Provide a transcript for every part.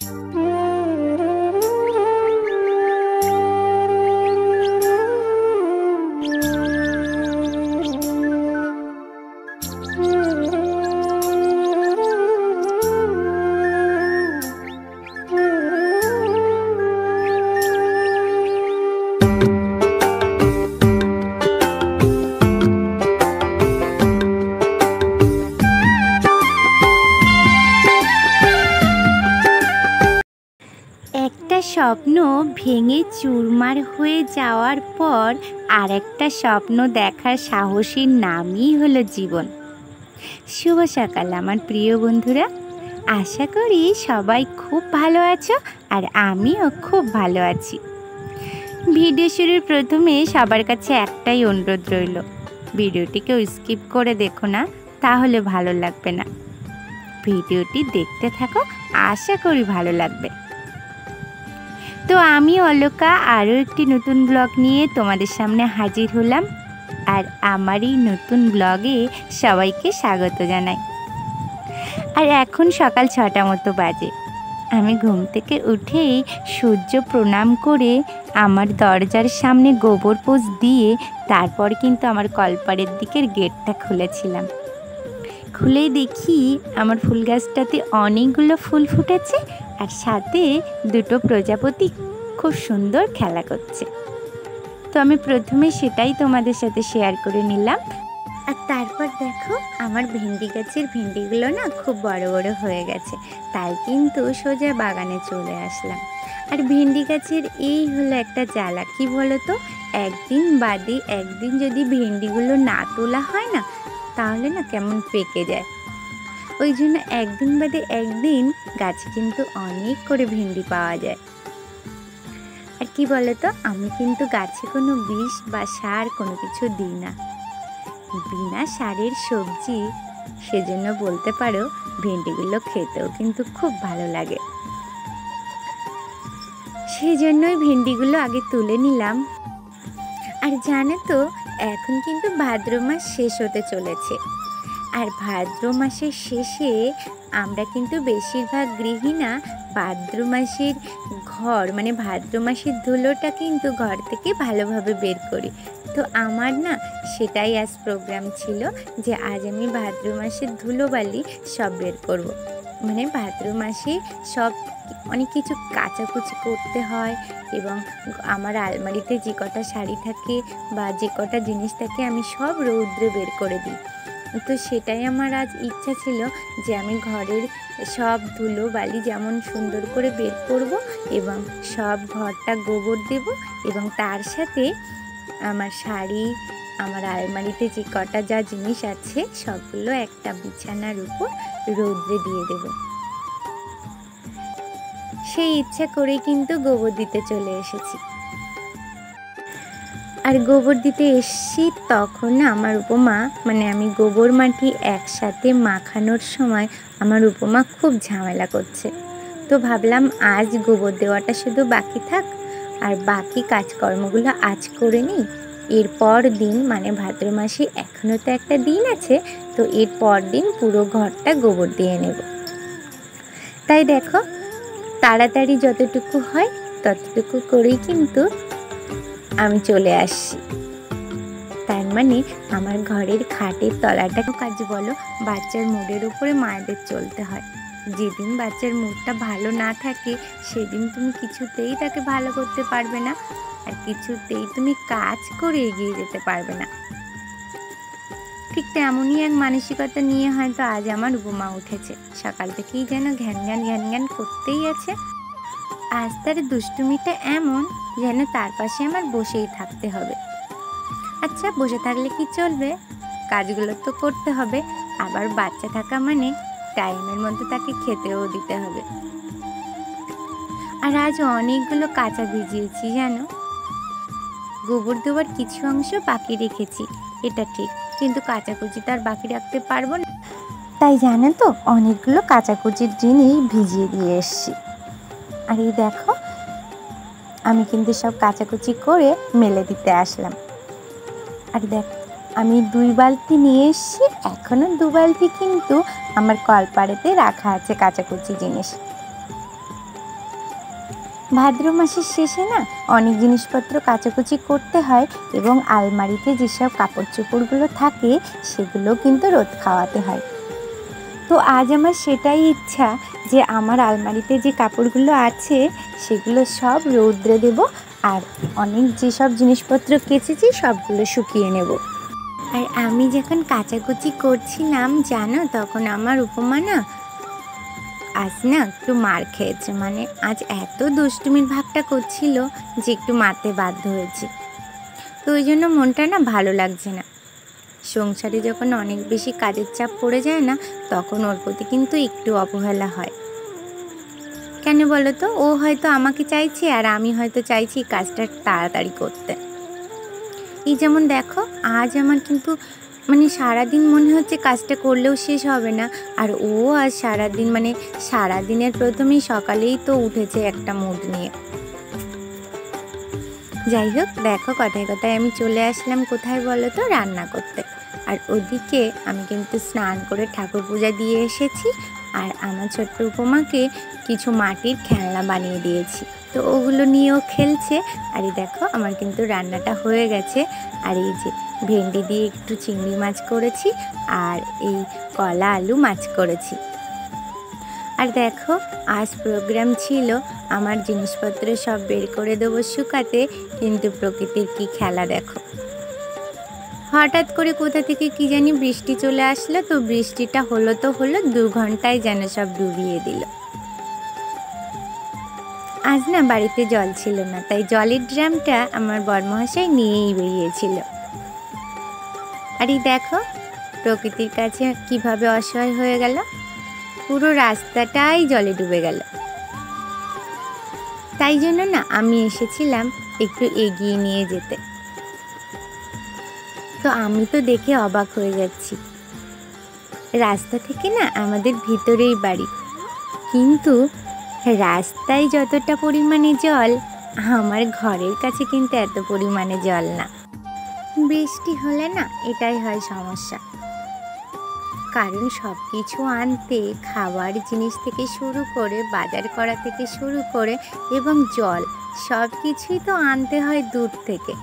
একটা স্বপ্ন ভেঙে চুরমার হয়ে যাওয়ার পর আরেকটা স্বপ্ন দেখার সাহসীর নামই হলো জীবন। শুভ সকাল আমার প্রিয় বন্ধুরা, আশা করি সবাই খুব ভালো আছো আর আমিও খুব ভালো আছি। ভিডিও শুরুর প্রথমে সবার কাছে একটাই অনুরোধ রইল, ভিডিওটিকেও স্কিপ করে দেখো না, তাহলে ভালো লাগবে না। ভিডিওটি দেখতে থাকো, আশা করি ভালো লাগবে। তো আমি অলকা আরও একটি নতুন ব্লগ নিয়ে তোমাদের সামনে হাজির হলাম, আর আমার এই নতুন ব্লগে সবাইকে স্বাগত জানাই। আর এখন সকাল 6টা মতো বাজে। আমি ঘুম থেকে উঠেই সূর্য প্রণাম করে আমার দরজার সামনে গোবর পোছ দিয়ে তারপর কিন্তু আমার কলপাড়ের দিকের গেটটা খুলেছিলাম। খুলেই দেখি আমার ফুল গাছটাতে অনেকগুলো ফুল ফুটেছে, আর সাথে দুটো প্রজাপতি খুব সুন্দর খেলা করছে। তো আমি প্রথমে সেটাই তোমাদের সাথে শেয়ার করে নিলাম। আর তারপর দেখো আমার ভেন্ডি গাছের ভেন্ডিগুলো না খুব বড় বড় হয়ে গেছে, তাই কিন্তু সোজা বাগানে চলে আসলাম। আর ভেন্ডি গাছের এই হলো একটা জ্বালা, কি বলো তো, একদিন বাদে একদিন যদি ভেন্ডিগুলো না তোলা হয় না, তাহলে না কেমন পেকে যায়। ওই জন্য একদিন বাদে একদিন গাছে কিন্তু অনেক করে ভেন্ডি পাওয়া যায়। আর কি বলতো, আমি কিন্তু গাছে কোনো বিষ বা সার কোনো কিছু দিই না, বিনা সারের সবজি, সেজন্য বলতে পারো ভেন্ডিগুলো খেতেও কিন্তু খুব ভালো লাগে। সেই জন্যই ভেন্ডিগুলো আগে তুলে নিলাম। আর জানো তো, এখন কিন্তু ভাদ্র মাস শেষ হতে চলেছে, আর ভাদ্র মাসের শেষে আমরা কিন্তু বেশিরভাগ গৃহিণা ভাদ্র মাসের মানে ভাদ্র মাসের ধুলোটা কিন্তু ঘর থেকে ভালোভাবে বের করি। তো আমার না সেটাই আজ প্রোগ্রাম ছিল যে আজ আমি ভাদ্র মাসের ধুলোবালি সব বের করব। মানে ভাদ্র মাসে সব অনেক কিছু কাচাকুচি করতে হয়, এবং আমার আলমারিতে যে কটা শাড়ি থাকে বা যে কটা জিনিস থাকে আমি সব রৌদ্রে বের করে দিই। তো সেটাই আমার আজ ইচ্ছা ছিল যে আমি ঘরের সব ধুলো বালি যেমন সুন্দর করে বের করব, এবং সব ঘরটা গোবর দেব, এবং তার সাথে আমার শাড়ি, আমার আলমারিতে যে কটা যা জিনিস আছে সবগুলো একটা বিছানার উপর রৌদ্রে দিয়ে দেব। সেই ইচ্ছা করেই কিন্তু গোবর দিতে চলে এসেছি। আর গোবর দিতে এসেছি তখন আমার উপমা, মানে আমি গোবর মাটি একসাথে মাখানোর সময় আমার উপমা খুব ঝামেলা করছে। তো ভাবলাম আজ গোবর দেওয়াটা শুধু বাকি থাক, আর বাকি কাজকর্মগুলো আজ করে নিই। এরপর দিন মানে ভাদ্র মাসে এখনও তো একটা দিন আছে, তো এরপর দিন পুরো ঘরটা গোবর দিয়ে নেব। তাই দেখো, তাড়াতাড়ি যতটুকু হয় ততটুকু করেই কিন্তু আমি চলে আসছি। তার মানে আমার ঘরের খাটের তলাটা কাজ বলো, বাচ্চার মুডের উপরে মায়েদের চলতে হয়। যেদিন বাচ্চার মুডটা ভালো না থাকে সেদিন তুমি কিছুতেই তাকে ভালো করতে পারবে না, আর কিছুতেই তুমি কাজ করে এগিয়ে যেতে পারবে না। ঠিক তেমনই এক মানসিকতা নিয়ে হয়তো আজ আমার উপমা উঠেছে। সকাল থেকেই যেন ঘ্যান ঘ্যান করতেই আছে। আজ তার দুষ্টুমিটা এমন যেন তার পাশে আমার বসেই থাকতে হবে। আচ্ছা, বসে থাকলে কি চলবে, কাজগুলো তো করতে হবে। আবার বাচ্চা থাকা মানে টাইমের মধ্যে তাকে খেতেও দিতে হবে। আর আজ অনেকগুলো কাঁচা ভিজিয়েছি জানো, গোবর দেওয়ার কিছু অংশ বাকি রেখেছি, এটা ঠিক, কিন্তু কাচাকুচি তার বাকি রাখতে পারবো না, তাই জানো তো অনেকগুলো কাচাকুচির জিনিস ভিজিয়ে দিয়ে এসছি। আর এই দেখো, আমি কিন্তু সব কাচাকুচি করে মেলে দিতে আসলাম। আর দেখ, আমি 2 বালতি নিয়ে এসছি, এখনও 2 বালতি কিন্তু আমার কলপাড়েতে রাখা আছে কাচাকুচি জিনিস। ভাদ্র মাসের শেষে না অনেক জিনিসপত্র কাচাকুচি করতে হয় এবং আলমারিতে যেসব কাপড় চোপড়গুলো থাকে সেগুলো কিন্তু রোদ খাওয়াতে হয়। তো আজ আমার সেটাই ইচ্ছা যে আমার আলমারিতে যে কাপড়গুলো আছে সেগুলো সব রৌদ্রে দেব, আর অনেক যেসব জিনিসপত্র কেচেছি সবগুলো শুকিয়ে নেব। আর আমি যখন কাচাকুচি করছিলাম জানো, তখন আমার উপমা না আজ না একটু মার খেয়েছে। মানে আজ এত দুষ্টুমির ভাগটা করছিল যে একটু মারতে বাধ্য হয়েছি। তো ওই জন্য মনটা না ভালো লাগছে না। সংসারে যখন অনেক বেশি কাজের চাপ পড়ে যায় না, তখন ওর প্রতি কিন্তু একটু অবহেলা হয়। কেন বলো তো? ও হয়তো আমাকে চাইছে আর আমি হয়তো চাইছি কাজটা তাড়াতাড়ি করতে। এই যেমন দেখো, আজ আমার কিন্তু মানে সারাদিন মনে হচ্ছে কাজটা করলেও শেষ হবে না, আর ও আজ সারাদিন মানে সারাদিনের প্রথমেই সকালেই তো উঠেছে একটা মুড নিয়ে। যাই হোক, দেখো কথায় কথায় আমি চলে আসলাম কোথায় বলো তো? রান্না করতে। আর ওদিকে আমি কিন্তু স্নান করে ঠাকুর পূজা দিয়ে এসেছি, আর আমার ছোট্ট উপমাকে কিছু মাটির খেলনা বানিয়ে দিয়েছি। তো ওগুলো নিয়েও খেলছে। আর এই দেখো আমার কিন্তু রান্নাটা হয়ে গেছে। আর এই যে ভেন্ডি দিয়ে একটু চিংড়ি মাছ করেছি, আর এই কলা আলু মাছ করেছি। আর দেখো আজ প্রোগ্রাম ছিল আমার জিনিসপত্র সব বের করে দেবো শুকাতে, কিন্তু প্রকৃতির কি খেলা দেখো। হঠাৎ করে কোথা থেকে কি জানি বৃষ্টি চলে আসলো, তো বৃষ্টিটা হলো তো হলো, 2 ঘন্টায় যেন সব ডুবিয়ে দিল। আজ না বাড়িতে জল ছিল না, তাই জলের ড্রামটা আমার বরমহাশয় নিয়েই বেরিয়েছিল। আর এই দেখো প্রকৃতির কাছে কিভাবে অসহায় হয়ে গেল, পুরো রাস্তাটাই জলে ডুবে গেল। তাই জন্য না আমি এসেছিলাম একটু এগিয়ে নিয়ে যেতে। তো আমি তো দেখে অবাক হয়ে যাচ্ছি। রাস্তা থেকে না আমাদের ভিতরেই বাড়ি, কিন্তু রাস্তায় যতটা পরিমাণে জল, আমার ঘরের কাছে কিন্তু এত পরিমাণে জল না। বৃষ্টি হলে না এটাই হয় সমস্যা, কারণ সব কিছু আনতে খাবার জিনিস থেকে শুরু করে বাজার করা থেকে শুরু করে এবং জল সব কিছুই তো আনতে হয় দূর থেকে।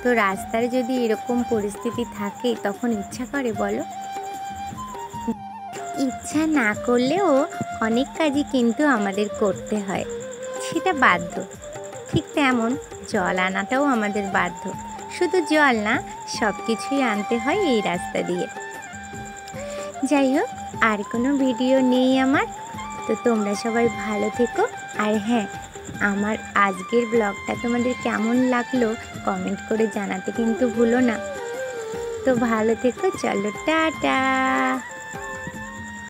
তো রাস্তার যদি এরকম পরিস্থিতি থাকে তখন ইচ্ছা করে বলো? ইচ্ছা না করলেও অনেক কাজই কিন্তু আমাদের করতে হয়, সেটা বাধ্য। ঠিক তেমন জল আনাটাও আমাদের বাধ্য। শুধু জল না, সব কিছুই আনতে হয় এই রাস্তা দিয়ে। যাই হোক, আর কোনো ভিডিও নেই আমার। তো তোমরা সবাই ভালো থেকো। আর হ্যাঁ, আমার আজকের ব্লগটা তোমাদের কেমন লাগলো কমেন্ট করে জানাতে কিন্তু ভুলো না। তো ভালো থেকো, চলো টাটা।